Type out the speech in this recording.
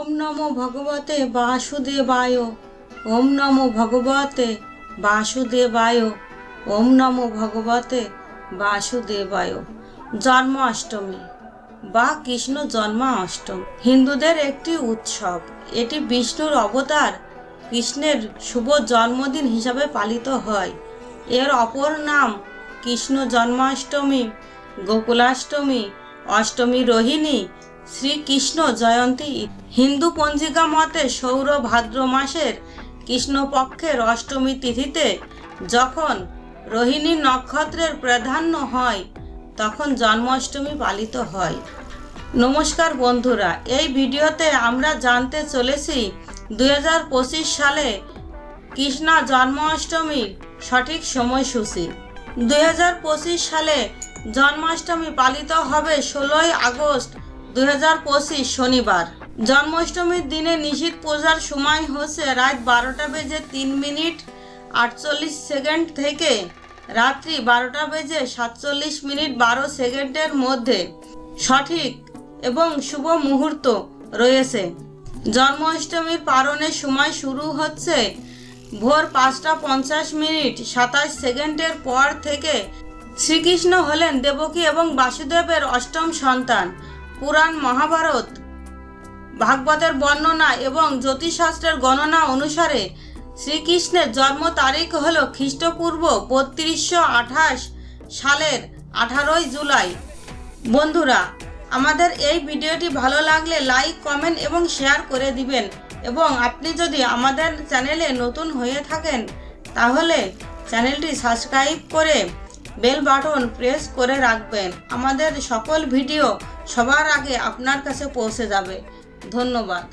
ওম নমো ভগবতে বাসুদেবায়। ওম নমো ভগবতে বাসুদেবায়। ওম নমো ভগবতে বাসুদেবায়। জন্মাষ্টমী বা কৃষ্ণ জন্মাষ্টমী হিন্দুদের একটি উৎসব। এটি বিষ্ণুর অবতার কৃষ্ণের শুভ জন্মদিন হিসাবে পালিত হয়। এর অপর নাম কৃষ্ণ জন্মাষ্টমী, গোকুলাষ্টমী, অষ্টমী রোহিণী, শ্রীকৃষ্ণ জয়ন্তী। হিন্দু পঞ্জিকা মতে সৌর ভাদ্র মাসের কৃষ্ণপক্ষের অষ্টমী তিথিতে যখন রোহিণী নক্ষত্রের প্রাধান্য হয় তখন জন্মাষ্টমী পালিত হয়। নমস্কার বন্ধুরা, এই ভিডিওতে আমরা জানতে চলেছি 2025 সালে কৃষ্ণ জন্মাষ্টমীর সঠিক সময়সূচি। 2025 সালে জন্মাষ্টমী পালিত হবে 16 আগস্ট 2025 শনিবার। জন্মাষ্টমীর দিনে নিশীথ পূজার সময় হচ্ছে রাত 12:03:48 থেকে রাত্রি 12:47:12 মধ্যে সঠিক এবং শুভ মুহূর্ত রয়েছে। জন্মাষ্টমীর পালনের সময় শুরু হচ্ছে ভোর 5:50:27 পর থেকে। শ্রীকৃষ্ণ হলেন দেবকী এবং বাসুদেবের অষ্টম সন্তান। পুরাণ, মহাভারত, ভাগবতের বর্ণনা এবং জ্যোতিষশাস্ত্রের গণনা অনুসারে শ্রীকৃষ্ণের জন্ম তারিখ হল খ্রিস্টপূর্ব 3228 সালের 18 জুলাই। বন্ধুরা, আমাদের এই ভিডিওটি ভালো লাগলে লাইক, কমেন্ট এবং শেয়ার করে দিবেন এবং আপনি যদি আমাদের চ্যানেলে নতুন হয়ে থাকেন তাহলে চ্যানেলটি সাবস্ক্রাইব করে বেল বাটন প্রেস করে রাখবেন। আমাদের সকল ভিডিও সবার আগে আপনার কাছে পৌঁছে যাবে। ধন্যবাদ।